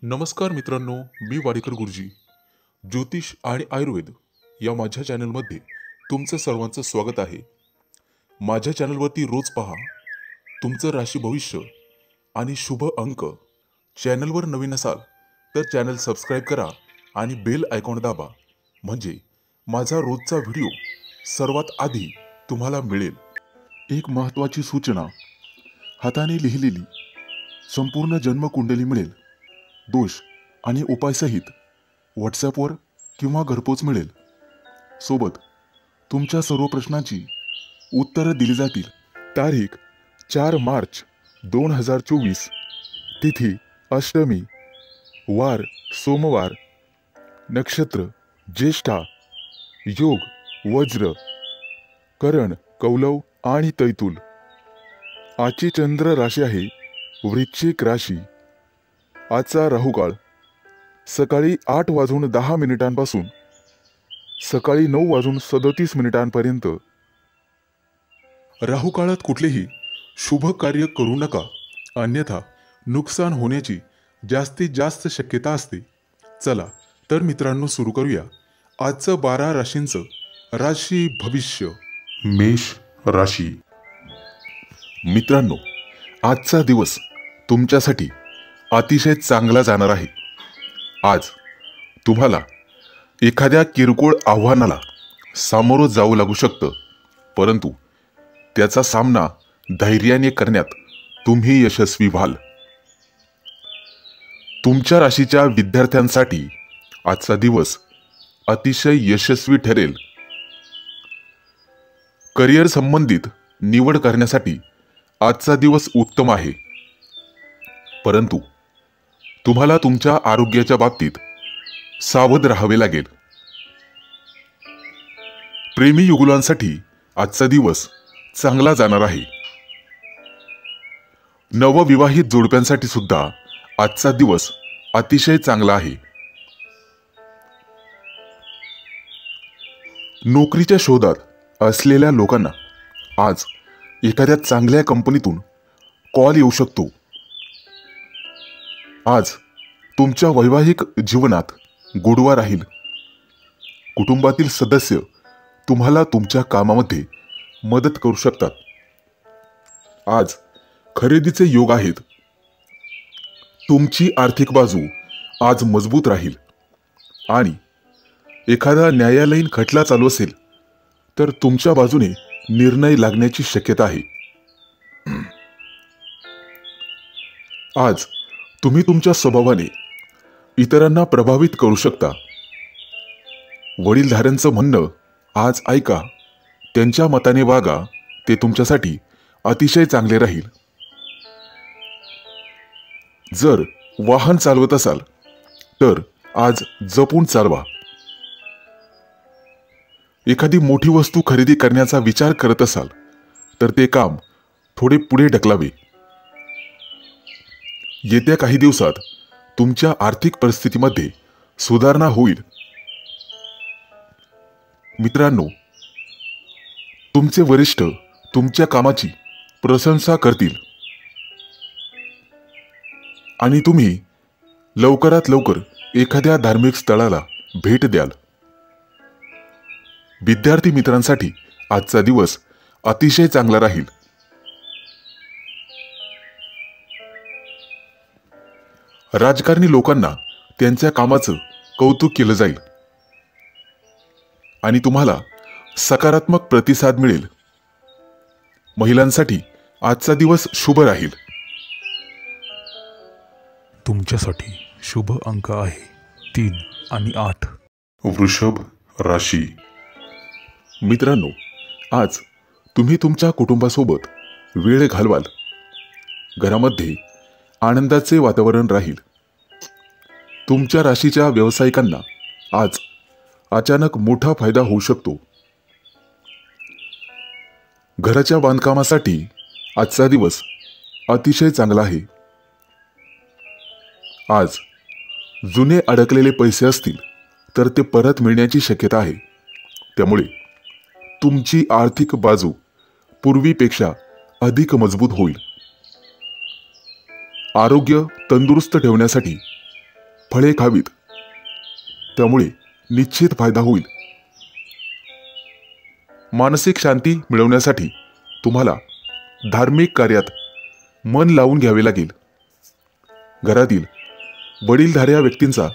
नमस्कार मित्रांनो, मी वाडेकर गुरुजी. ज्योतिष आणि आयुर्वेद या माझ्या चॅनलमध्ये तुमचं सर्वांचं स्वागत आहे. माझ्या चॅनलवरती रोज पहा तुमचं राशी भविष्य आणि शुभ अंक. चॅनलवर नवीन असाल तर चॅनल सबस्क्राईब करा आणि बेल आयकॉन दाबा, म्हणजे माझा रोजचा व्हिडिओ सर्वात आधी तुम्हाला मिळेल. एक महत्त्वाची सूचना: हाताने लिहिलेली संपूर्ण जन्मकुंडली मिळेल. दोष आणि उपायसहित व्हॉट्सॲपवर किंवा घरपोच मिळेल. सोबत तुमच्या सर्व प्रश्नांची उत्तरं दिली जातील. तारीख 4 मार्च 2024. तिथी अष्टमी, वार सोमवार, नक्षत्र ज्येष्ठा, योग वज्र, करण कौलव आणि तैतुल. आजची चंद्र राशी आहे वृश्चिक राशी. आजचा राहुकाळ सकाळी 8:10 सकाळी 9:37 राहुकाळात कुठलेही शुभ कार्य करू नका, अन्यथा नुकसान होण्याची जास्तीत जास्त शक्यता असते. चला तर मित्रांनो, सुरू करूया आजचं 12 राशींचं राशी भविष्य. मेष राशी. मित्रांनो, आजचा दिवस तुमच्यासाठी अतिशय चांगला जाणार आहे. आज तुम्हाला एखाद्या किरकोळ आव्हानाला सामोरं जावं लागू शकतं, परंतु त्याचा सामना धैर्याने करण्यात तुम्ही यशस्वी व्हाल. तुमच्या राशीच्या विद्यार्थ्यांसाठी आजचा दिवस अतिशय यशस्वी ठरेल. करिअर संबंधित निवड करण्यासाठी आजचा दिवस उत्तम आहे, परंतु तुम्हाला तुमच्या आरोग्याच्या बाबतीत सावध राहावे लागेल. प्रेमी युगुलांसाठी आजचा दिवस चांगला जाणार आहे. नवविवाहित जोडप्यांसाठी सुद्धा आजचा दिवस अतिशय चांगला आहे. नोकरीच्या शोधात असलेल्या लोकांना आज एखाद्या चांगल्या कंपनीतून कॉल येऊ शकतो. आज तुमच्या वैवाहिक जीवनात गोडवा राहील. कुटुंबातील सदस्य तुम्हाला तुमच्या कामामध्ये मदत करू शकतात. आज खरेदीचे योग आहेत. तुमची आर्थिक बाजू आज मजबूत राहील आणि एखादा न्यायालयीन खटला चालू असेल तर तुमच्या बाजूने निर्णय लागण्याची शक्यता आहे. आज तुम्ही तुमच्या स्वभावाने इतरांना प्रभावित करू शकता. वडीलधाऱ्यांचं म्हणणं आज ऐका, त्यांच्या मताने वागा, ते तुमच्यासाठी अतिशय चांगले राहील. जर वाहन चालवत असाल तर आज जपून चालवा. एखादी मोठी वस्तू खरेदी करण्याचा विचार करत असाल तर ते काम थोडे पुढे ढकलावे. येत्या काही दिवसात तुमच्या आर्थिक परिस्थितीमध्ये सुधारणा होईल. मित्रांनो, तुमचे वरिष्ठ तुमच्या कामाची प्रशंसा करतील आणि तुम्ही लवकरात लवकर एखाद्या धार्मिक स्थळाला भेट द्याल. विद्यार्थी मित्रांसाठी आजचा दिवस अतिशय चांगला राहील. राजकारणी लोकांना त्यांच्या कामाचं कौतुक केलं जाईल आणि तुम्हाला सकारात्मक प्रतिसाद मिळेल. महिलांसाठी आजचा दिवस शुभ राहील. तुमच्यासाठी शुभ अंक आहे 3 आणि 8. वृषभ राशी. मित्रांनो, आज तुम्ही तुमच्या कुटुंबासोबत वेळ घालवाल. घरामध्ये आनंदाचे वातावरण राहील. तुमच्या राशीच्या व्यावसायिकांना आज अचानक मोठा फायदा होऊ शकतो. घराच्या बांधकामासाठी आजचा दिवस अतिशय चांगला आहे. आज जुने अडकलेले पैसे असतील तर ते परत मिळण्याची शक्यता आहे. त्यामुळे तुमची आर्थिक बाजू पूर्वीपेक्षा अधिक मजबूत होईल. आरोग्य तंदुरुस्त ठेवण्यासाठी फळे खावीत, त्यामुळे निश्चित फायदा होईल. मानसिक शांती मिळवण्यासाठी तुम्हाला धार्मिक कार्यात मन लावून घ्यावे लागेल. घरातील वडीलधाऱ्या व्यक्तींचा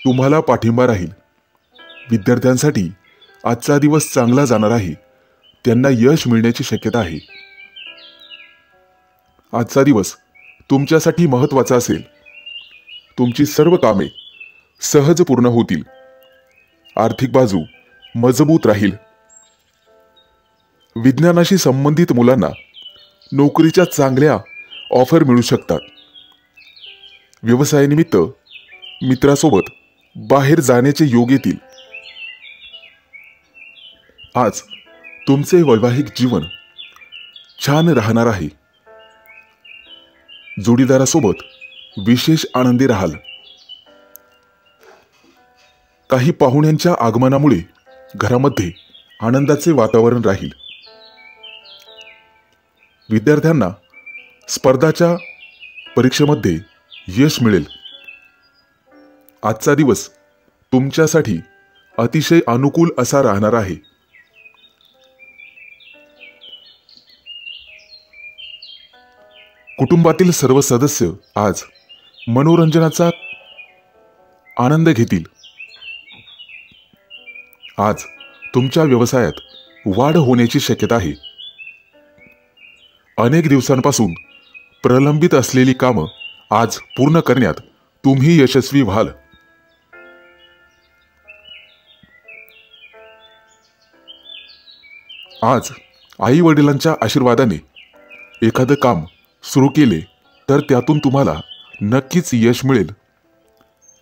तुम्हाला पाठिंबा राहील. विद्यार्थ्यांसाठी आजचा दिवस चांगला जाणार आहे. त्यांना यश मिळण्याची शक्यता आहे. आजचा दिवस तुमच्यासाठी महत्त्वाचा असेल. तुमची सर्व कामे सहज पूर्ण होतील. आर्थिक बाजू मजबूत राहील. विज्ञानाशी संबंधित मुलांना नोकरीच्या चांगल्या ऑफर मिळू शकतात. व्यवसायानिमित्त मित्रासोबत बाहेर जाण्याचे योग येतील. आज तुमचे वैवाहिक जीवन छान राहणार आहे. जोडीदारासोबत विशेष आनंदी राहाल. काही पाहुण्यांच्या आगमनामुळे घरामध्ये आनंदाचे वातावरण राहील. विद्यार्थ्यांना स्पर्धाच्या परीक्षेमध्ये यश मिळेल. आजचा दिवस तुमच्यासाठी अतिशय अनुकूल असा राहणार आहे. कुटुंबातील सर्व सदस्य आज मनोरंजनाचा आनंद घेतील. आज तुमच्या व्यवसायात वाढ होण्याची शक्यता आहे. अनेक दिवसांपासून प्रलंबित असलेली कामं आज पूर्ण करण्यात तुम्ही यशस्वी व्हाल. आज आई वडिलांच्या आशीर्वादाने एखादं काम सुरू केले तर त्यातून तुम्हाला नक्कीच यश मिळेल.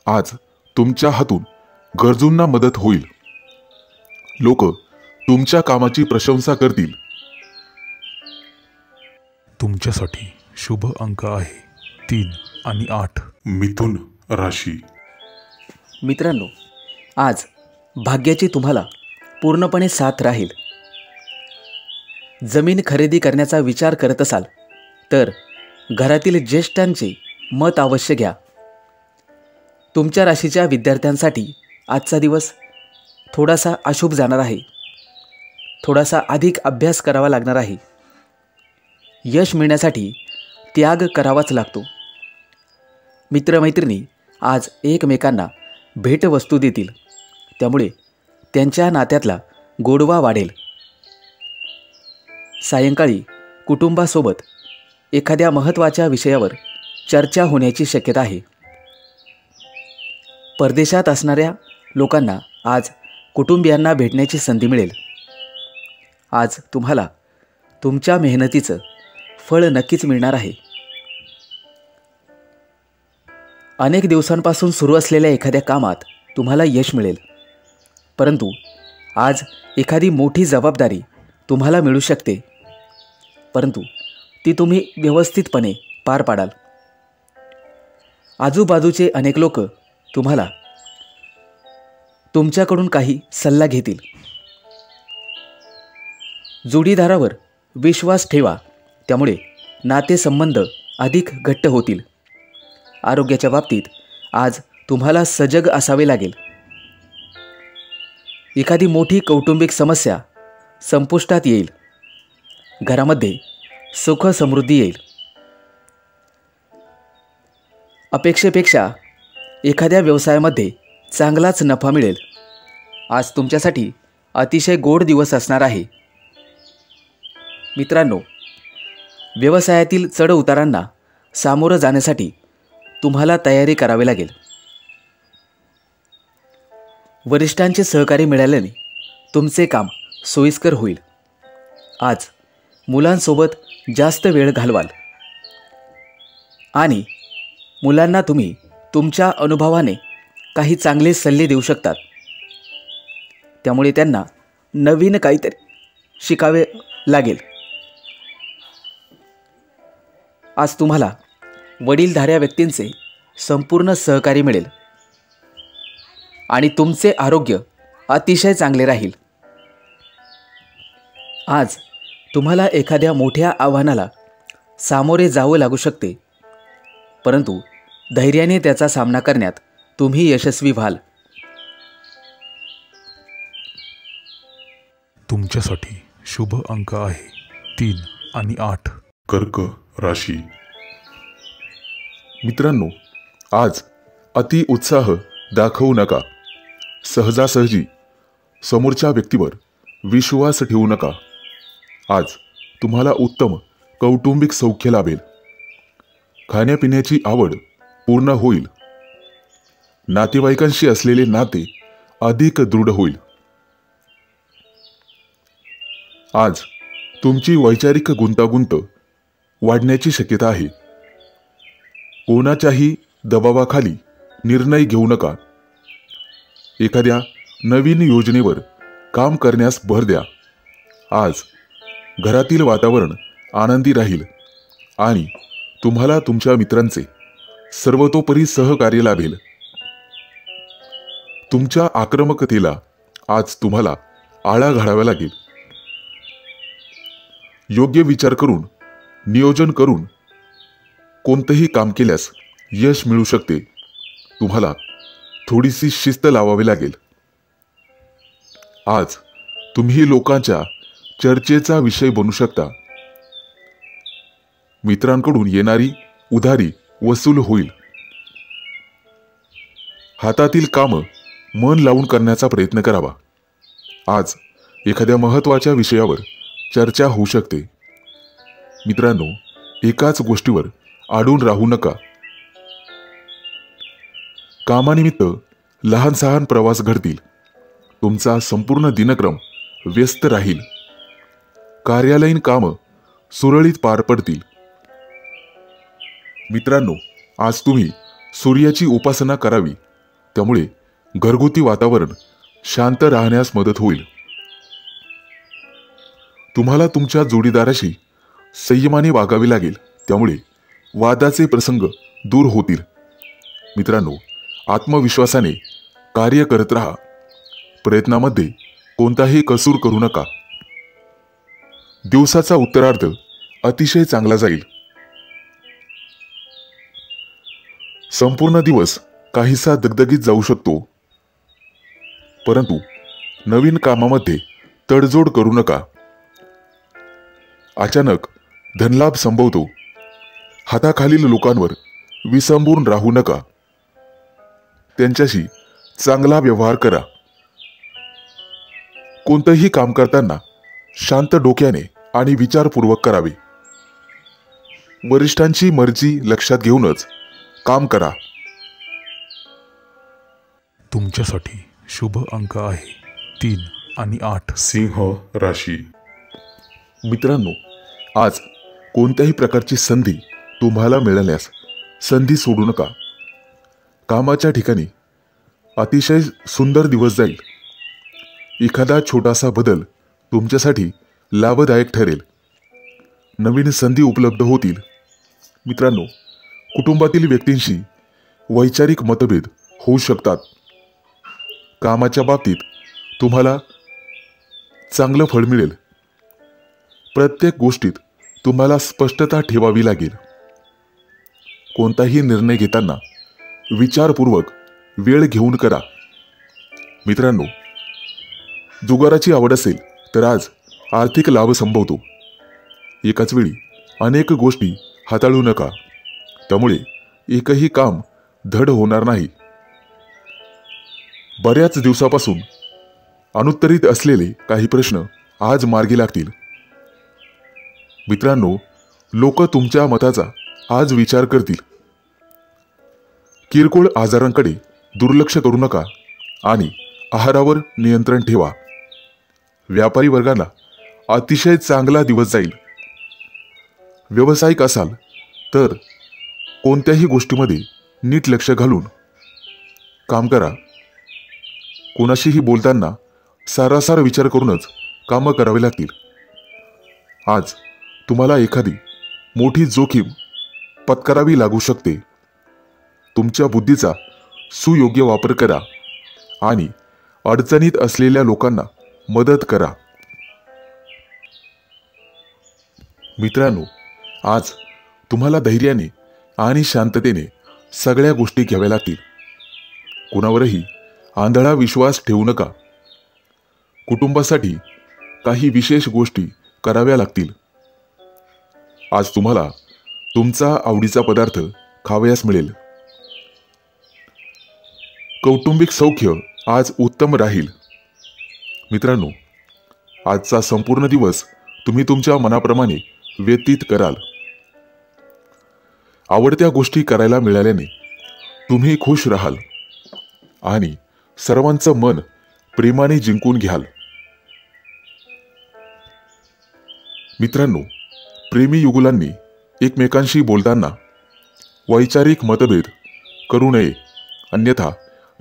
आज तुमच्या हातून गरजूंना मदत होईल. लोक तुमच्या कामाची प्रशंसा करतील. तुमच्यासाठी शुभ अंक आहे 3 आणि 8. मिथुन राशी. मित्रांनो, आज भाग्याची तुम्हाला पूर्णपणे साथ राहील. जमीन खरेदी करण्याचा विचार करत असाल तर घरातील ज्येष्ठांचे मत अवश्य घ्या. तुमच्या राशीच्या विद्यार्थ्यांसाठी आजचा दिवस थोडासा अशुभ जाणार आहे. थोडासा अधिक अभ्यास करावा लागणार आहे. यश मिळण्यासाठी त्याग करावाच लागतो. मित्रमैत्रिणी आज एकमेकांना भेटवस्तू देतील. त्यामुळे त्यांच्या नात्यातला गोडवा वाढेल. सायंकाळी कुटुंबासोबत एखाद्या महत्त्वाच्या विषयावर चर्चा होण्याची शक्यता आहे. परदेशात असणाऱ्या लोकांना आज कुटुंबियांना भेटण्याची संधी मिळेल. आज तुम्हाला तुमच्या मेहनतीचं फळ नक्कीच मिळणार आहे. अनेक दिवसांपासून सुरू असलेल्या एखाद्या कामात तुम्हाला यश मिळेल. परंतु आज एखादी मोठी जबाबदारी तुम्हाला मिळू शकते. परंतु ती तुम्ही व्यवस्थितपणे पार पाडाल. आजूबाजूचे अनेक लोक तुम्हाला तुमच्याकडून काही सल्ला घेतील. जोडीदारावर विश्वास ठेवा. त्यामुळे नातेसंबंध अधिक घट्ट होतील. आरोग्याच्या बाबतीत आज तुम्हाला सजग असावे लागेल. एखादी मोठी कौटुंबिक समस्या संपुष्टात येईल. घरामध्ये सुख समृद्धी येईल. अपेक्षेपेक्षा एखाद्या व्यवसायामध्ये चांगलाच नफा मिळेल. आज तुमच्यासाठी अतिशय गोड दिवस असणार आहे. मित्रांनो, व्यवसायातील चढउतारांना सामोरं जाण्यासाठी तुम्हाला तयारी करावी लागेल. वरिष्ठांचे सहकार्य मिळाल्याने तुमचे काम सोयीस्कर होईल. आज मुलांसोबत जास्त वेळ घालवाल आणि मुलांना तुम्ही तुमच्या अनुभवाने काही चांगले सल्ले देऊ शकतात. त्यामुळे त्यांना नवीन काहीतरी शिकावे लागेल. आज तुम्हाला वडीलधाऱ्या व्यक्तींचे संपूर्ण सहकार्य मिळेल आणि तुमचे आरोग्य अतिशय चांगले राहील. आज तुम्हाला एखाद्या मोठ्या आव्हानाला सामोरे जावं लागू शकते. परंतु धैर्याने त्याचा सामना करण्यात तुम्ही यशस्वी व्हाल. तुमच्यासाठी शुभ अंक आहे 3 आणि 8. कर्क राशी. मित्रांनो, आज अति उत्साह दाखवू नका. सहजासहजी समोरच्या व्यक्तीवर विश्वास ठेवू नका. आज तुम्हाला उत्तम कौटुंबिक सौख्य लाभेल. खाण्यापिण्याची आवड पूर्ण होईल. नातेवाईकांशी असलेले नाते अधिक दृढ होईल. आज तुमची वैचारिक गुंतागुंत वाढण्याची शक्यता आहे. कोणाच्याही दबावाखाली निर्णय घेऊ नका. एखाद्या नवीन योजनेवर काम करण्यास भर द्या. आज घरातील वातावरण आनंदी राहील आणि तुम्हाला तुमच्या मित्रांचे सर्वतोपरी सहकार्य लाभेल. तुमच्या आक्रमकतेला आज तुम्हाला आळा घालावा लागेल. योग्य विचार करून, नियोजन करून कोणतेही काम केल्यास यश मिळू शकते. तुम्हाला थोडीशी शिस्त लावावी लागेल. आज तुम्ही लोकांच्या चर्चेचा विषय बनू शकता. मित्रांकडून येणारी उधारी वसूल होईल. हातातील कामं मन लावून करण्याचा प्रयत्न करावा. आज एखाद्या महत्त्वाच्या विषयावर चर्चा होऊ शकते. मित्रांनो, एकाच गोष्टीवर अडून राहू नका. कामानिमित्त लहान सहान प्रवास घडतील. तुमचा संपूर्ण दिनक्रम व्यस्त राहील. कार्यालयीन कामं सुरळीत पार पडतील. मित्रांनो, आज तुम्ही सूर्याची उपासना करावी. त्यामुळे घरगुती वातावरण शांत राहण्यास मदत होईल. तुम्हाला तुमच्या जोडीदाराशी संयमाने वागावे लागेल. त्यामुळे वादाचे प्रसंग दूर होतील. मित्रांनो, आत्मविश्वासाने कार्य करत राहा. प्रयत्नामध्ये कोणताही कसूर करू नका. दिवसाचा उत्तरार्ध अतिशय चांगला जाईल. संपूर्ण दिवस काहीसा दगदगीत जाऊ शकतो, परंतु नवीन कामामध्ये तडजोड करू नका. अचानक धनलाभ संभवतो. हाताखालील लोकांवर विसंबून राहू नका. त्यांच्याशी चांगला व्यवहार करा. कोणतेही काम करताना शांत डोक्याने आणि विचारपूर्वक करावे. वरिष्ठांची मर्जी लक्षात घेऊनच काम करा. तुमच्यासाठी शुभ अंक आहे 3 आणि 8. सिंह राशी. मित्रांनो, आज कोणत्याही प्रकारची संधी तुम्हाला मिळाल्यास संधी सोडू नका. कामाच्या ठिकाणी अतिशय सुंदर दिवस जाईल. एखादा छोटासा बदल तुमच्यासाठी लाभदायक ठरेल. नवीन संधी उपलब्ध होतील. मित्रांनो, कुटुंबातील व्यक्तींशी वैचारिक मतभेद होऊ शकतात. कामाच्या बाबतीत तुम्हाला चांगलं फळ मिळेल. प्रत्येक गोष्टीत तुम्हाला स्पष्टता ठेवावी लागेल. कोणताही निर्णय घेताना विचारपूर्वक वेळ घेऊन करा. मित्रांनो, जुगाराची आवड असेल तर आज आर्थिक लाभ संभवतो. एकाच वेळी अनेक गोष्टी हाताळू नका. त्यामुळे एकही काम धड होणार नाही. बऱ्याच दिवसापासून अनुत्तरित असलेले काही प्रश्न आज मार्गी लागतील. मित्रांनो, लोक तुमच्या मताचा आज विचार करतील. किरकोळ आजारांकडे दुर्लक्ष करू नका आणि आहारावर नियंत्रण ठेवा. व्यापारी वर्गाला अतिशय चांगला दिवस जाईल. व्यावसायिक असाल तर कोणत्याही गोष्टीमध्ये नीट लक्ष घालून काम करा. कोणाशीही बोलताना सारासार विचार करूनच कामं करावी लागतील. आज तुम्हाला एखादी मोठी जोखीम पत्करावी लागू शकते. तुमच्या बुद्धीचा सुयोग्य वापर करा आणि अडचणीत असलेल्या लोकांना मदत करा. मित्रांनो, आज तुम्हाला धैर्याने आणि शांततेने सगळ्या गोष्टी घ्याव्या लागतील. कुणावरही आंधळा विश्वास ठेवू नका. कुटुंबासाठी काही विशेष गोष्टी कराव्या लागतील. आज तुम्हाला तुमचा आवडीचा पदार्थ खावयास मिळेल. कौटुंबिक सौख्य आज उत्तम राहील. मित्रांनो, आजचा संपूर्ण दिवस तुम्ही तुमच्या मनाप्रमाणे व्यतीत कराल. आवडत्या गोष्टी करायला मिळाल्याने तुम्ही खुश राहाल आणि सर्वांचं मन प्रेमाने जिंकून घ्याल. मित्रांनो, प्रेमी युगुलांनी एकमेकांशी बोलताना वैचारिक मतभेद करू नये, अन्यथा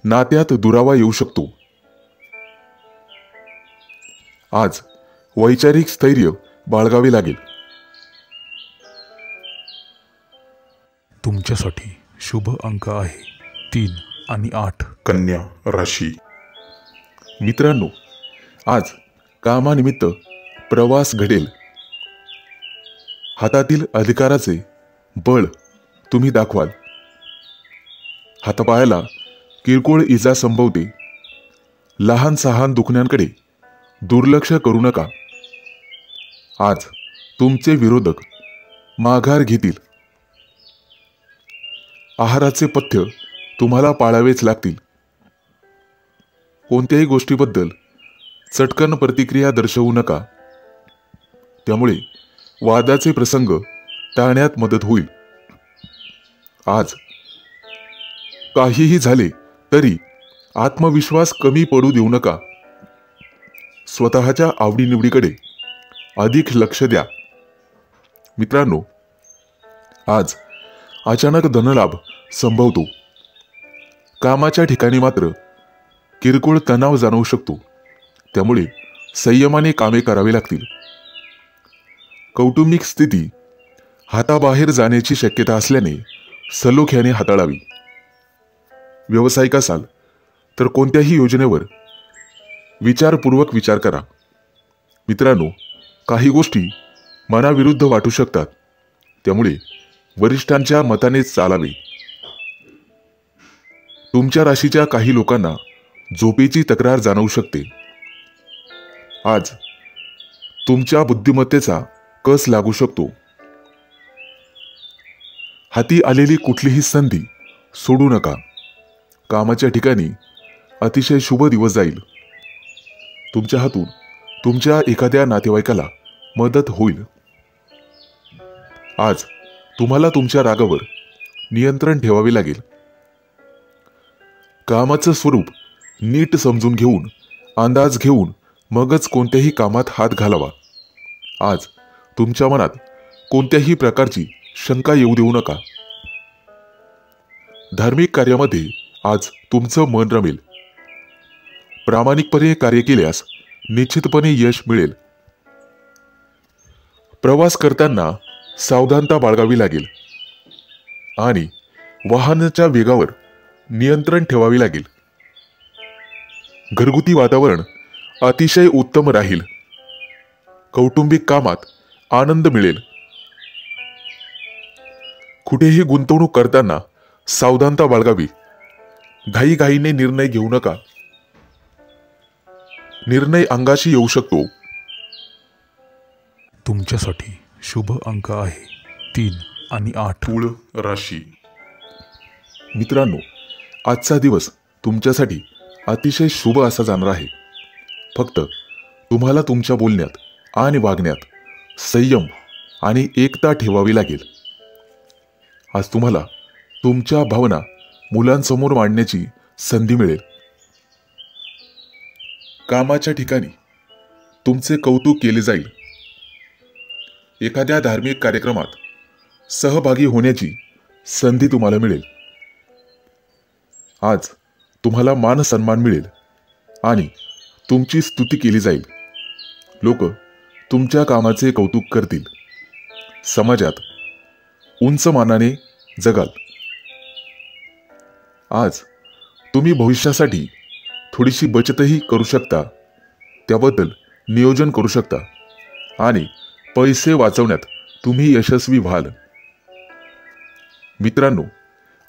नात्यात दुरावा येऊ शकतो. आज वैचारिक स्थैर्य बाळगावे लागेल. तुमच्यासाठी शुभ अंक आहे 3 आणि 8. कन्या राशी. मित्रांनो, आज कामानिमित्त प्रवास घडेल. हातातील अधिकाराचे बळ तुम्ही दाखवाल. हातापायाला किरकोळ इजा संभवते. लहान सहान दुखण्यांकडे दुर्लक्ष करू नका. आज तुमचे विरोधक माघार घेतील. आहाराचे पथ्य तुम्हाला पाळावेच लागतील. कोणत्याही गोष्टीबद्दल चटकन प्रतिक्रिया दर्शवू नका. त्यामुळे वादाचे प्रसंग टाळण्यात मदत होईल. आज काहीही झाले तरी आत्मविश्वास कमी पडू देऊ नका. स्वतःच्या आवडीनिवडीकडे अधिक लक्ष द्या. मित्रांनो, आज अचानक धनलाभ संभवतो. कामाच्या ठिकाणी मात्र किरकोळ तणाव जाणवू शकतो. त्यामुळे संयमाने कामे करावी लागतील. कौटुंबिक स्थिती हाताबाहेर जाण्याची शक्यता असल्याने सलोख्याने हाताळावी. व्यावसायिक असाल तर कोणत्याही योजनेवर विचारपूर्वक विचार करा. मित्रांनो, काही गोष्टी मनाविरुद्ध वाटू शकतात. त्यामुळे वरिष्ठांच्या मताने चालावे. तुमच्या राशीच्या काही लोकांना झोपेची तक्रार जाणवू शकते. आज तुमच्या बुद्धिमत्तेचा कस लागू शकतो. हाती आलेली कुठलीही संधी सोडू नका. कामाच्या ठिकाणी अतिशय शुभ दिवस जाईल. तुमच्या हातून तुमच्या एखाद्या नातेवाईकाला मदत होईल. आज तुम्हाला तुमच्या रागावर नियंत्रण ठेवावे लागेल. कामाचं स्वरूप नीट समजून घेऊन, अंदाज घेऊन मगच कोणत्याही कामात हात घालावा. आज तुमच्या मनात कोणत्याही प्रकारची शंका येऊ देऊ नका. धार्मिक कार्यामध्ये आज तुमचं मन रमेल. प्रामाणिकपणे कार्य केल्यास निश्चितपणे यश मिळेल. प्रवास करताना सावधानता बाळगावी लागेल आणि वाहनाच्या वेगावर नियंत्रण ठेवावे लागेल. घरगुती वातावरण अतिशय उत्तम राहील. कौटुंबिक कामात आनंद मिळेल. कुठेही गुंतवणूक करताना सावधानता बाळगावी. घाईघाईने निर्णय घेऊ नका. निर्णय अंगाशी येऊ शकतो. तुमच्यासाठी शुभ अंक आहे 3 आणि 8. तुळ राशी. मित्रांनो, आजचा दिवस तुमच्यासाठी अतिशय शुभ असा जाणार आहे. फक्त तुम्हाला तुमच्या बोलण्यात आणि वागण्यात संयम आणि एकता ठेवावी लागेल. आज तुम्हाला तुमच्या भावना मुलांसमोर मांडण्याची संधी मिळेल. कामाच्या ठिकाणी तुमचे कौतुक केले जाईल. एखाद्या धार्मिक कार्यक्रमात सहभागी होण्याची संधी तुम्हाला मिळेल. आज तुम्हाला मान सन्मान मिळेल आणि तुमची स्तुती केली जाईल. लोक तुमच्या कामाचे कौतुक करतील. समाजात उंच मानाने जगाल. आज तुम्ही भविष्यासाठी थोडीशी बचतही करू शकता. त्याबद्दल नियोजन करू शकता आणि पैसे वाचवण्यात तुम्ही यशस्वी व्हाल. मित्रांनो,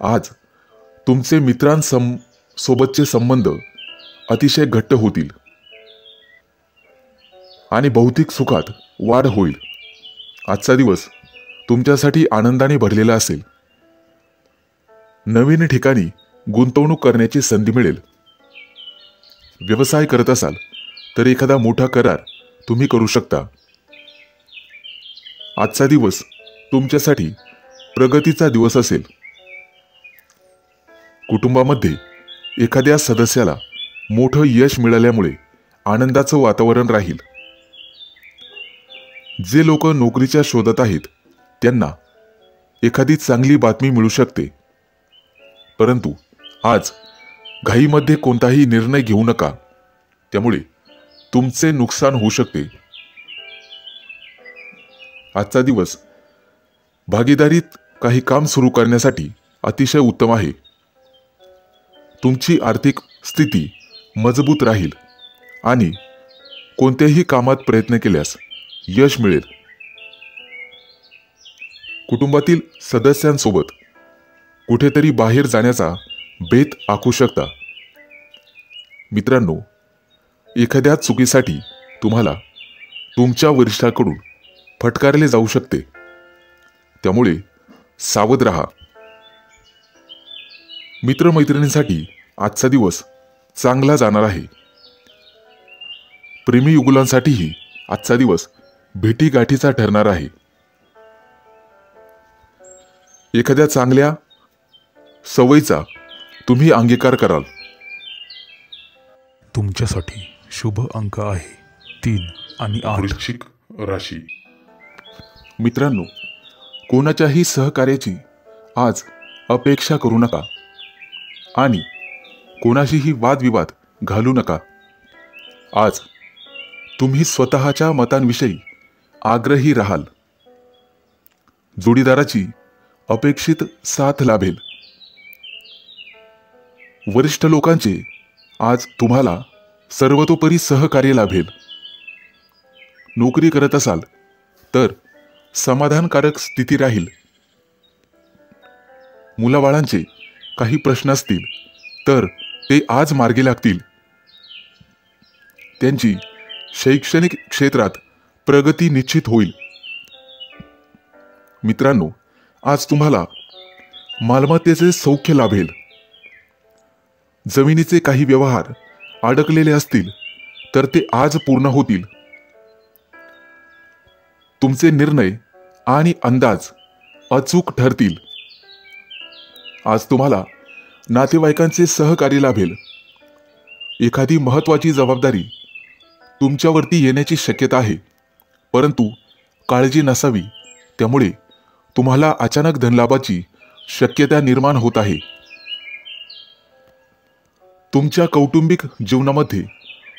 आज तुमचे सोबतचे संबंध अतिशय घट्ट होतील आणि भौतिक सुखात वाढ होईल. आजचा दिवस तुमच्यासाठी आनंदाने भरलेला असेल. नवीन ठिकाणी गुंतवणूक करण्याची संधी मिळेल. व्यवसाय करत असाल तर एखादा मोठा करार तुम्ही करू शकता. आजचा दिवस तुमच्यासाठी प्रगतीचा दिवस असेल. कुटुंबामध्ये एखाद्या सदस्याला मोठं यश मिळाल्यामुळे आनंदाचं वातावरण राहील. जे लोक नोकरीच्या शोधात आहेत त्यांना एखादी चांगली बातमी मिळू शकते. परंतु आज घाईमध्ये कोणताही निर्णय घेऊ नका, त्यामुळे तुमचे नुकसान होऊ शकते. आजचा दिवस भागीदारीत काही काम सुरू करण्यासाठी अतिशय उत्तम आहे. तुमची आर्थिक स्थिती मजबूत राहील आणि कोणत्याही कामात प्रयत्न केल्यास यश मिळेल. कुटुंबातील सदस्यांसोबत कुठेतरी बाहेर जाण्याचा बेत आखू शकता. मित्रांनो, एखाद्या चुकीसाठी तुम्हाला तुमच्या वरिष्ठाकडून फटकारले जाऊ शकते, त्यामुळे सावध राहा. मित्रमैत्रिणींसाठी आजचा दिवस चांगला जाणार आहे. प्रेमी युगुलांसाठीही आजचा दिवस भेटीगाठीचा ठरणार आहे. एखाद्या चांगल्या सवयीचा तुम्ही अंगीकार कराल. तुमच्यासाठी शुभ अंक आहे 3 आणि 8. वृश्चिक राशी. मित्रांनो, कोणाच्याही सहकार्याची आज अपेक्षा करू नका आणि कोणाशीही वादविवाद घालू नका. आज तुम्ही स्वतःच्या मतांविषयी आग्रही राहाल. जोडीदाराची अपेक्षित साथ लाभेल. वरिष्ठ लोकांचे आज तुम्हाला सर्वतोपरी सहकार्य लाभेल. नोकरी करत असाल तर समाधानकारक स्थिती राहील. मुलाबाळांचे काही प्रश्न असतील तर ते आज मार्गी लागतील. त्यांची शैक्षणिक क्षेत्रात प्रगती निश्चित होईल. मित्रांनो, आज तुम्हाला मालमत्तेचे सौख्य लाभेल. जमिनीचे काही व्यवहार अडकलेले असतील तर ते आज पूर्ण होतील. तुमचे निर्णय आणि अंदाज अचूक ठरतील. आज तुम्हाला नातेवाईकांचे सहकार्य लाभेल. एखादी महत्त्वाची जबाबदारी तुमच्यावरती येण्याची शक्यता आहे, परंतु काळजी नसावी. त्यामुळे तुम्हाला अचानक धनलाभाची शक्यता निर्माण होत आहे. तुमच्या कौटुंबिक जीवनामध्ये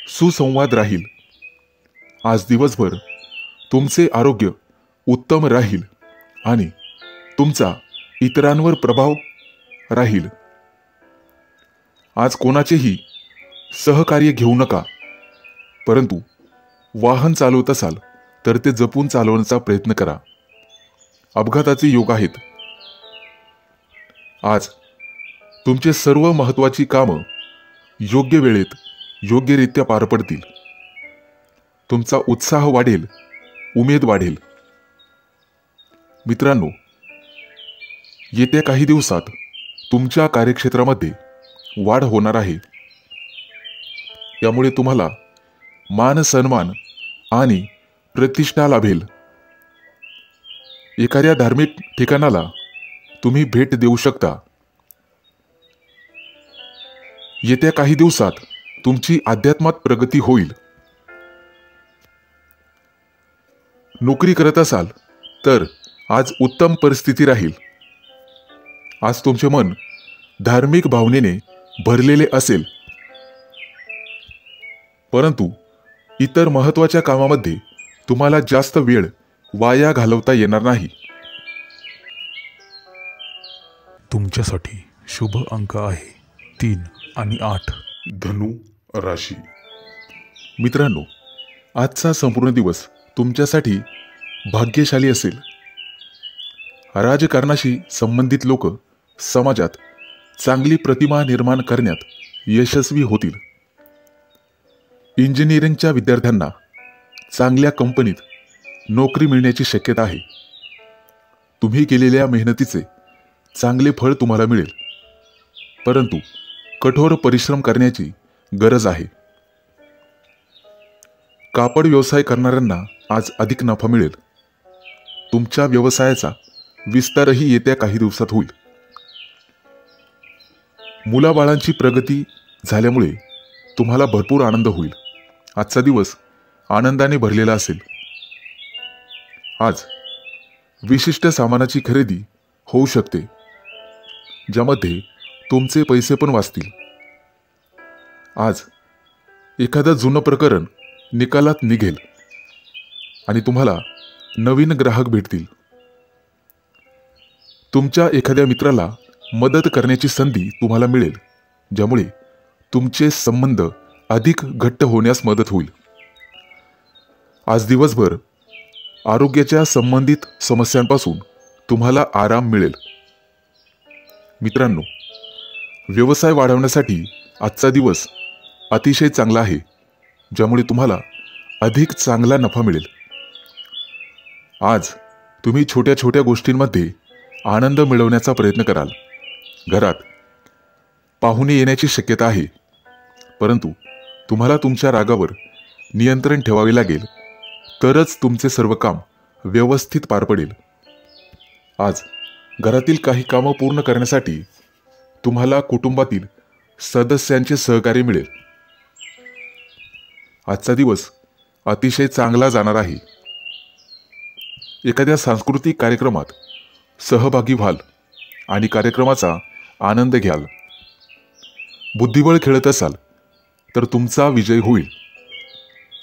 सुसंवाद राहील. आज दिवसभर तुमचे आरोग्य उत्तम राहील आणि तुमचा इतरांवर प्रभाव राहील. आज कोणाचेही सहकार्य घेऊ नका, परंतु वाहन चालवत असाल तर ते जपून चालवण्याचा प्रयत्न करा. अपघाताचे योग आहेत. आज तुमचे सर्व महत्त्वाची कामं योग्य वेळेत योग्यरित्या पार पडतील. तुमचा उत्साह वाढेल, उमेद वाढेल. मित्रांनो, येत्या काही दिवसात तुमच्या कार्यक्षेत्रामध्ये वाढ होणार आहे. त्यामुळे तुम्हाला मान सन्मान आणि प्रतिष्ठा लाभेल. एखाद्या धार्मिक ठिकाणाला तुम्ही भेट देऊ शकता. येत्या काही दिवसात तुमची अध्यात्मात प्रगती होईल. नोकरी करत असाल तर आज उत्तम परिस्थिती राहील. आज तुमचे मन धार्मिक भावनेने भरलेले असेल, परंतु इतर महत्त्वाच्या कामामध्ये तुम्हाला जास्त वेळ वाया घालवता येणार नाही. तुमच्यासाठी शुभ अंक आहे 3 आणि 8. धनु राशी. मित्रांनो, आजचा संपूर्ण दिवस तुमच्यासाठी भाग्यशाली असेल. राजकारणाशी संबंधित लोक समाजात चांगली प्रतिमा निर्माण करण्यात यशस्वी होतील. इंजिनिअरिंगच्या विद्यार्थ्यांना चांगल्या कंपनीत नोकरी मिळण्याची शक्यता आहे. तुम्ही केलेल्या मेहनतीचे चांगले फळ तुम्हाला मिळेल, परंतु कठोर परिश्रम करण्याची गरज आहे. कापड व्यवसाय करणाऱ्यांना आज अधिक नफा मिळेल. तुमच्या व्यवसायाचा विस्तारही येत्या काही दिवसात होईल. मुलाबाळांची प्रगती झाल्यामुळे तुम्हाला भरपूर आनंद होईल. आजचा दिवस आनंदाने भरलेला असेल. आज विशिष्ट सामानाची खरेदी होऊ शकते, ज्यामध्ये तुमचे पैसे पण वाचतील. आज एखादं जुनं प्रकरण निकालात निघेल आणि तुम्हाला नवीन ग्राहक भेटतील. तुमच्या एखाद्या मित्राला मदत करण्याची संधी तुम्हाला मिळेल, ज्यामुळे तुमचे संबंध अधिक घट्ट होण्यास मदत होईल. आज दिवसभर आरोग्याच्या संबंधित समस्यांपासून तुम्हाला आराम मिळेल. मित्रांनो, व्यवसाय वाढवण्यासाठी आजचा दिवस अतिशय चांगला आहे, ज्यामुळे तुम्हाला अधिक चांगला नफा मिळेल. आज तुम्ही छोट्या छोट्या गोष्टींमध्ये आनंद मिळवण्याचा प्रयत्न कराल. घरात पाहुणे येण्याची शक्यता आहे, परंतु तुम्हाला तुमच्या रागावर नियंत्रण ठेवावे लागेल, तरच तुमचे सर्व काम व्यवस्थित पार पडेल. आज घरातील काही कामं पूर्ण करण्यासाठी तुम्हाला कुटुंबातील सदस्यांचे सहकार्य मिळेल. आजचा दिवस अतिशय चांगला जाणार आहे. एखाद्या सांस्कृतिक कार्यक्रमात सहभागी व्हाल आणि कार्यक्रमाचा आनंद घ्याल. बुद्धिबळ खेळत असाल तर तुमचा विजय होईल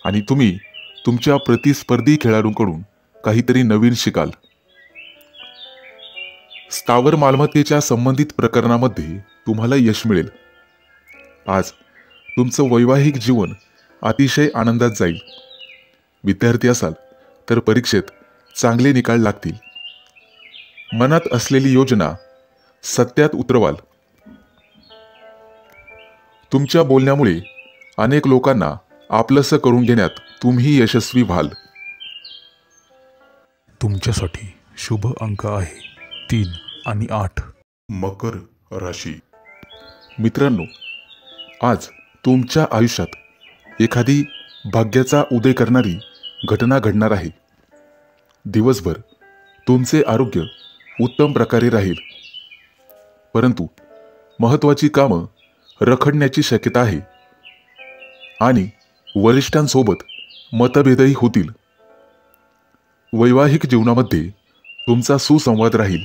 आणि तुम्ही तुमच्या प्रतिस्पर्धी खेळाडूंकडून काहीतरी नवीन शिकाल. स्थावर मालमत्तेच्या संबंधित प्रकरणामध्ये तुम्हाला यश मिळेल. आज तुमचं वैवाहिक जीवन अतिशय आनंदात जाईल. विद्यार्थी असाल तर परीक्षेत चांगले निकाल लागतील. मनात असलेली योजना सत्यात उतरवाल. तुमच्या बोलण्यामुळे अनेक लोकांना आपलंसं करून घेण्यात तुम्ही यशस्वी व्हाल. तुमच्यासाठी शुभ अंक आहे 3 आणि 8. मकर राशी. मित्रांनो, आज तुमच्या आयुष्यात एखादी भाग्याचा उदय करणारी घटना घडणार आहे. दिवसभर तुमचे आरोग्य उत्तम प्रकारे राहील, परंतु महत्त्वाची कामं रखडण्याची शक्यता आहे आणि वरिष्ठांसोबत मतभेदही होतील. वैवाहिक जीवनामध्ये तुमचा सुसंवाद राहील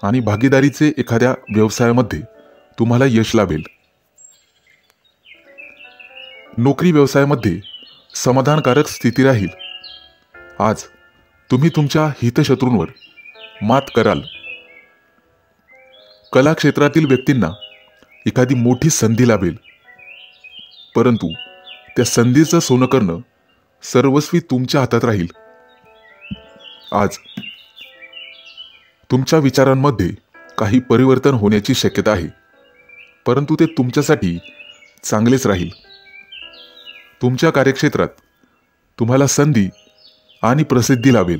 आणि भागीदारीचे एखाद्या व्यवसायामध्ये तुम्हाला यश लाभेल. नोकरी व्यवसायामध्ये समाधानकारक स्थिती राहील. आज तुम्ही तुमच्या हितशत्रूंवर मात कराल. कला क्षेत्रातील व्यक्तींना एखादी मोठी संधी लाभेल, परंतु त्या संधीचं सोनं करणं सर्वस्वी तुमच्या हातात राहील. आज तुमच्या विचारांमध्ये काही परिवर्तन होण्याची शक्यता आहे, परंतु ते तुमच्यासाठी चांगलेच राहील. तुमच्या कार्यक्षेत्रात तुम्हाला संधी आणि प्रसिद्धी लाभेल.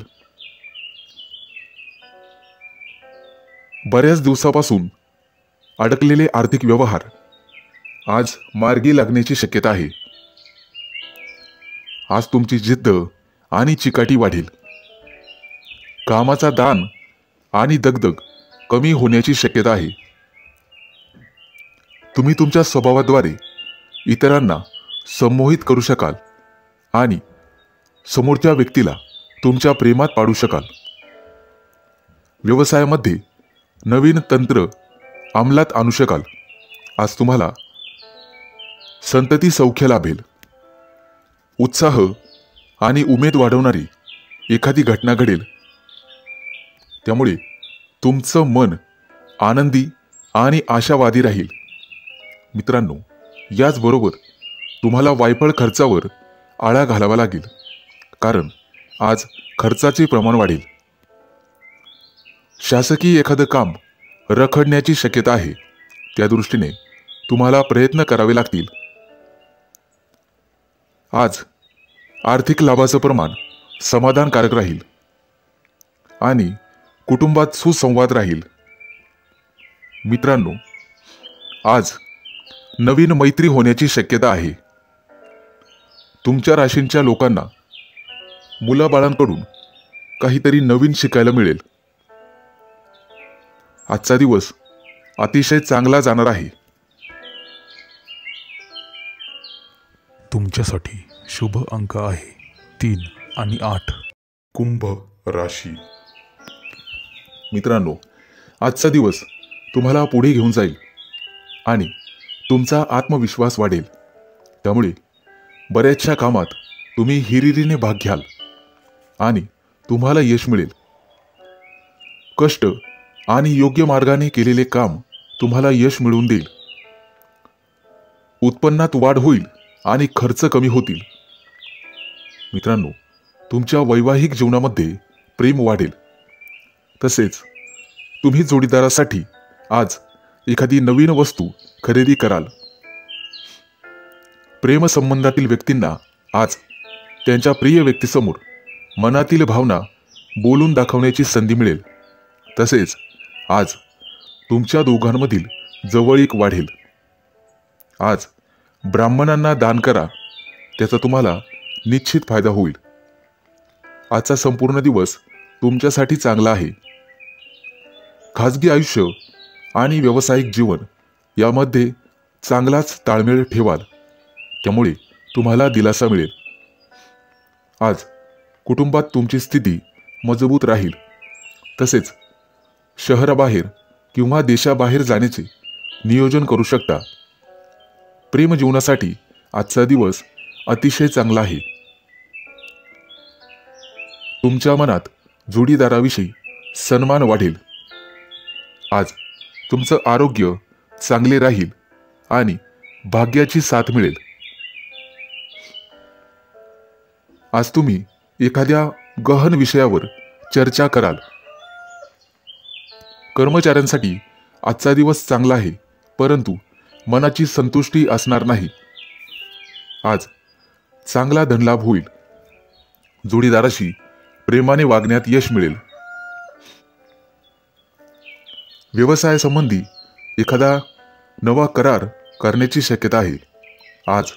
बऱ्याच दिवसापासून अडकलेले आर्थिक व्यवहार आज मार्गी लागण्याची शक्यता आहे. आज तुमची जिद्द आणि चिकाटी वाढेल. कामाचा दान आणि दगदग कमी होण्याची शक्यता आहे. तुम्ही तुमच्या स्वभावाद्वारे इतरांना संमोहित करू शकाल आणि समोरच्या व्यक्तीला तुमच्या प्रेमात पाडू शकाल. व्यवसायामध्ये नवीन तंत्र अंमलात आणू शकाल. आज तुम्हाला संतती सौख्य लाभेल. उत्साह आणि उमेद वाढवणारी एखादी घटना घडेल, त्यामुळे तुमचं मन आनंदी आणि आशावादी राहील. मित्रांनो, याचबरोबर तुम्हाला वायफळ खर्चावर आळा घालावा लागेल, कारण आज खर्चाचे प्रमाण वाढेल. शासकीय एखादं काम रखडण्याची शक्यता आहे. त्या दृष्टीने तुम्हाला प्रयत्न करावे लागतील. आज आर्थिक लाभाचं प्रमाण समाधानकारक राहील आणि कुटुंबात सुसंवाद राहील. मित्रांनो, आज नवीन मैत्री होण्याची शक्यता आहे. तुमच्या राशींच्या लोकांना मुलाबाळांकडून काहीतरी नवीन शिकायला मिळेल. आजचा दिवस अतिशय चांगला जाणार आहे. तुमच्यासाठी शुभ अंक आहे 3 आणि 8. कुंभ राशी. मित्रांनो, आजचा दिवस तुम्हाला पुढे घेऊन जाईल आणि तुमचा आत्मविश्वास वाढेल. त्यामुळे बऱ्याचशा कामात तुम्ही हिरिरीने भाग घ्याल आणि तुम्हाला यश मिळेल. कष्ट आणि योग्य मार्गाने केलेले काम तुम्हाला यश मिळवून देईल. उत्पन्नात वाढ होईल आणि खर्च कमी होतील. मित्रांनो, तुमच्या वैवाहिक जीवनामध्ये प्रेम वाढेल. तसेच तुम्ही जोडीदारासाठी आज एखादी नवीन वस्तू खरेदी कराल. प्रेमसंबंधातील व्यक्तींना आज त्यांच्या प्रिय व्यक्तीसमोर मनातील भावना बोलून दाखवण्याची संधी मिळेल. तसेच आज तुमच्या दोघांमधील जवळीक वाढेल. आज ब्राह्मणांना दान करा, त्याचा तुम्हाला निश्चित फायदा होईल. आजचा संपूर्ण दिवस तुमच्यासाठी चांगला आहे. खाजगी आयुष्य आणि व्यावसायिक जीवन यामध्ये चांगलाच ताळमेळ ठेवाल. त्यामुळे तुम्हाला दिलासा मिळेल. आज कुटुंबात तुमची स्थिती मजबूत राहील. तसेच शहराबाहेर किंवा देशाबाहेर जाण्याचे नियोजन करू शकता. प्रेम जीवनासाठी आजचा दिवस अतिशय चांगला आहे. तुमच्या मनात जोडीदाराविषयी सन्मान वाढेल. आज तुमचं आरोग्य चांगले राहील आणि भाग्याची साथ मिळेल. आज तुम्ही एखाद्या गहन विषयावर चर्चा कराल. कर्मचाऱ्यांसाठी आजचा दिवस चांगला आहे, परंतु मनाची संतुष्टी असणार नाही. आज चांगला धनलाभ होईल. जोडीदाराशी प्रेमाने वागण्यात यश मिळेल. व्यवसायासंबंधी एखादा नवा करार करण्याची शक्यता आहे. आज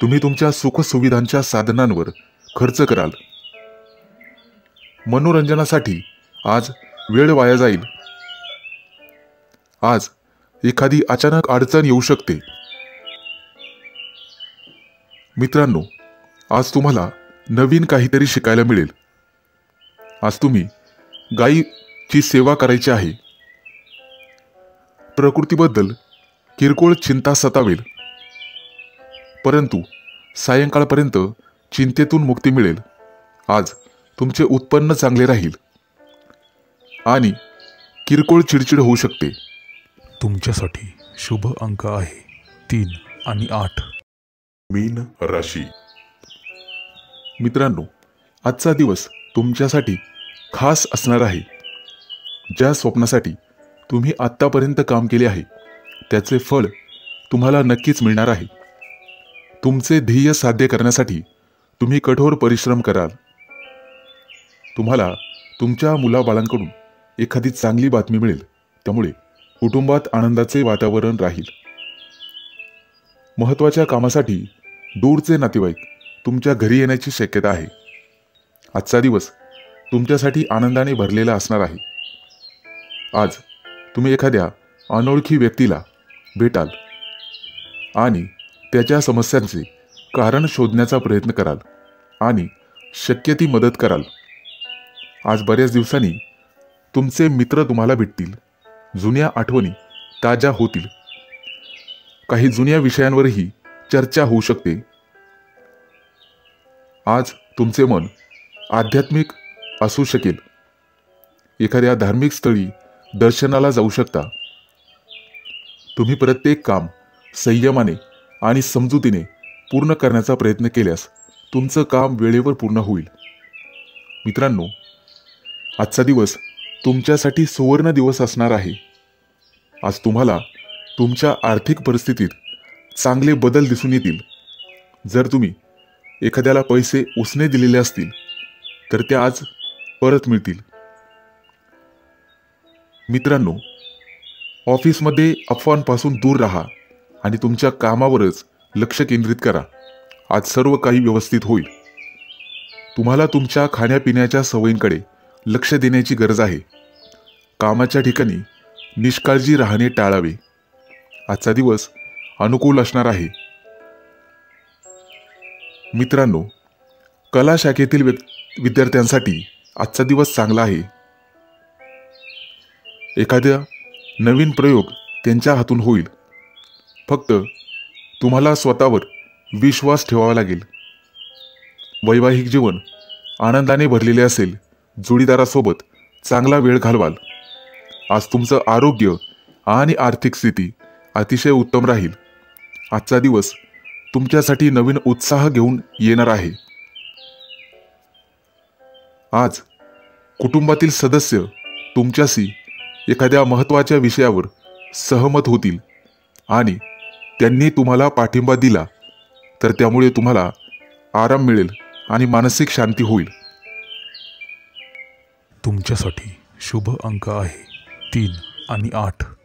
तुम्ही तुमच्या सुखसुविधांच्या साधनांवर खर्च कराल. मनोरंजनासाठी आज वेळ वाया जाईल. आज एखादी अचानक अडचण येऊ शकते. मित्रांनो, आज तुम्हाला नवीन काहीतरी शिकायला मिळेल. आज तुम्ही गायीची सेवा करायची आहे. प्रकृतीबद्दल किरकोळ चिंता सतावेल, परंतु सायंकाळपर्यंत चिंतेतून मुक्ती मिळेल. आज तुमचे उत्पन्न चांगले राहील आणि किरकोळ चिडचिड होऊ शकते. तुमच्यासाठी शुभ अंक आहे 3 आणि 8. मीन राशी. मित्रांनो, आजचा दिवस तुमच्यासाठी खास असणार आहे. ज्या स्वप्नासाठी तुम्ही आत्तापर्यंत काम केले आहे त्याचे फळ तुम्हाला नक्कीच मिळणार आहे. तुमचे ध्येय साध्य करण्यासाठी तुम्ही कठोर परिश्रम कराल. तुम्हाला तुमच्या मुलाबाळांकडून एखादी चांगली बातमी मिळेल. त्यामुळे कुटुंबात आनंदाचे वातावरण राहील. महत्त्वाच्या कामासाठी दूरचे नातेवाईक तुमच्या घरी येण्याची शक्यता आहे. आजचा दिवस तुमच्यासाठी आनंदाने भरलेला असणार आहे. आज तुम्ही एखाद्या अनोळखी व्यक्तीला भेटाल आणि त्याच्या समस्यांचे कारण शोधण्याचा प्रयत्न कराल आणि शक्य ती मदत कराल. आज बऱ्याच दिवसांनी तुमचे मित्र तुम्हाला भेटतील. जुन्या आठवणी ताज्या होतील. काही जुन्या विषयांवरही चर्चा होऊ शकते. आज तुमचे मन आध्यात्मिक असू शकेल. एखाद्या धार्मिक स्थळी दर्शनाला जाऊ शकता. तुम्ही प्रत्येक काम संयमाने आणि समजुतीने पूर्ण करण्याचा प्रयत्न केल्यास तुमचं काम वेळेवर पूर्ण होईल. मित्रांनो, आजचा दिवस तुमच्यासाठी सुवर्ण दिवस असणार आहे. आज तुम्हाला तुमच्या आर्थिक परिस्थितीत चांगले बदल दिसून येतील. जर तुम्ही एखाद्याला पैसे उसने दिलेले असतील तर ते आज परत मिळतील. मित्रांनो, ऑफिसमध्ये अफवांपासून दूर राहा आणि तुमच्या कामावरच लक्ष केंद्रित करा. आज सर्व काही व्यवस्थित होईल. तुम्हाला तुमच्या खाण्यापिण्याच्या सवयींकडे लक्ष देण्याची गरज आहे. कामाच्या ठिकाणी निष्काळजी राहणे टाळावे. आजचा दिवस अनुकूल असणार आहे. मित्रांनो, कला शाखेतील विद्यार्थ्यांसाठी आजचा दिवस चांगला आहे. एखादा नवीन प्रयोग त्यांच्या हातून होईल. फक्त तुम्हाला स्वतःवर विश्वास ठेवावा लागेल. वैवाहिक जीवन आनंदाने भरलेले असेल. जोडीदारासोबत चांगला वेळ घालवाल. आज तुमचं आरोग्य आणि आर्थिक स्थिती अतिशय उत्तम राहील. आजचा दिवस तुमच्यासाठी नवीन उत्साह घेऊन येणार आहे. आज कुटुंबातील सदस्य तुमच्याशी एखाद्या महत्त्वाच्या विषयावर सहमत होतील आणि त्यांनी तुम्हाला पाठिंबा दिला तर त्यामुळे तुम्हाला आराम मिळेल आणि मानसिक शांती होईल. तुमच्यासाठी शुभ अंक आहे 3 आणि 8.